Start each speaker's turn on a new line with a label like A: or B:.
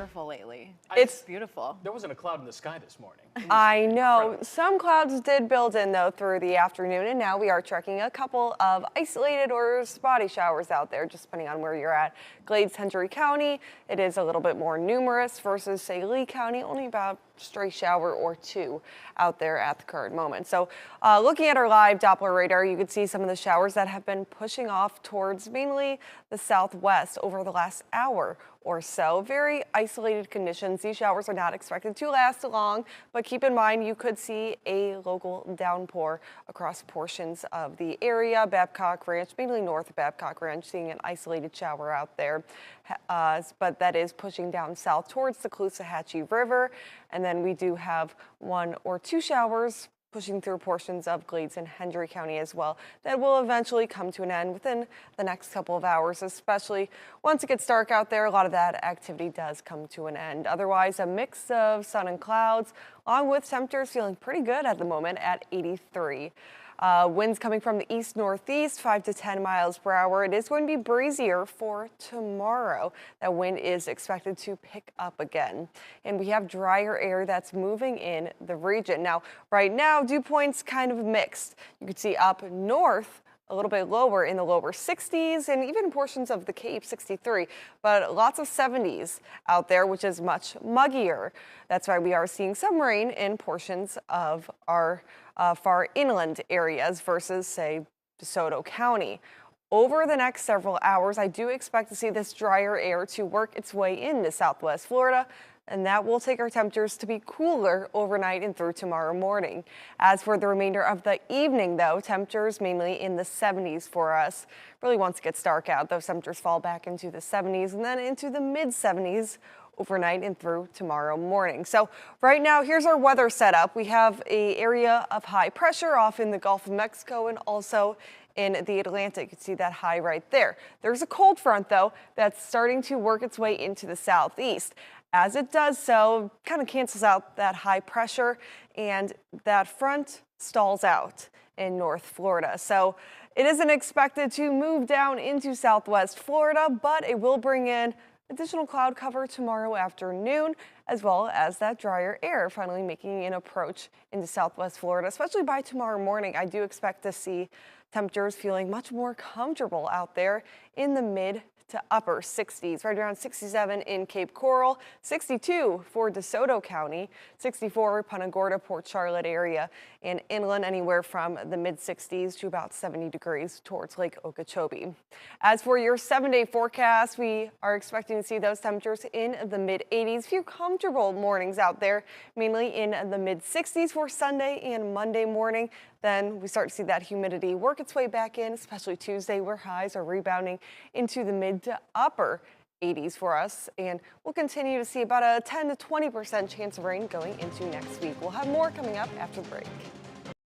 A: wonderful lately.
B: It's
A: beautiful.
C: There wasn't a cloud in the sky this morning.
B: I know.
C: Incredible.
B: Some clouds did build in, though, through the afternoon, and now we are tracking a couple of isolated or spotty showers out there, just depending on where you're at. Glades, Hendry County, it is a little bit more numerous versus, say, Lee County, only about stray shower or two out there at the current moment. So looking at our live Doppler radar, you can see some of the showers that have been pushing off towards mainly the southwest over the last hour or so. Very isolated conditions. These showers are not expected to last long, but keep in mind you could see a local downpour across portions of the area. Babcock Ranch, mainly north of Babcock Ranch, seeing an isolated shower out there. But that is pushing down south towards the Caloosahatchee River. And then we do have one or two showers pushing through portions of Glades and Hendry County as well. That will eventually come to an end within the next couple of hours, especially once it gets dark out there. A lot of that activity does come to an end. Otherwise, a mix of sun and clouds, along with temperatures feeling pretty good at the moment at 83. Winds coming from the east-northeast, 5 to 10 miles per hour. It is going to be breezier for tomorrow. That wind is expected to pick up again. And we have drier air that's moving in the region. Now, right now, dew points kind of mixed. You can see up north, a little bit lower in the lower 60s and even portions of the Cape 63, but lots of 70s out there, which is much muggier. That's why we are seeing some rain in portions of our far inland areas versus, say, DeSoto County. Over the next several hours, I do expect to see this drier air to work its way into southwest Florida, and that will take our temperatures to be cooler overnight and through tomorrow morning. As for the remainder of the evening, though, temperatures mainly in the 70s for us. Really, once it gets dark out, those temperatures fall back into the 70s and then into the mid-70s overnight and through tomorrow morning. So right now, here's our weather setup. We have an area of high pressure off in the Gulf of Mexico and also in the Atlantic. You can see that high right there. There's a cold front, though, that's starting to work its way into the southeast. As it does so, kind of cancels out that high pressure, and that front stalls out in North Florida. So it isn't expected to move down into southwest Florida, but it will bring in additional cloud cover tomorrow afternoon, as well as that drier air finally making an approach into southwest Florida, especially by tomorrow morning. I do expect to see temperatures feeling much more comfortable out there in the mid to upper 60s, right around 67 in Cape Coral, 62 for DeSoto County, 64 Punta Gorda, Port Charlotte area, and inland anywhere from the mid 60s to about 70 degrees towards Lake Okeechobee. As for your 7-day forecast, we are expecting to see those temperatures in the mid 80s. Few comfortable mornings out there, mainly in the mid 60s for Sunday and Monday morning. Then we start to see that humidity work its way back in, especially Tuesday, where highs are rebounding into the mid to upper 80s for us. And we'll continue to see about a 10 to 20% chance of rain going into next week. We'll have more coming up after the break.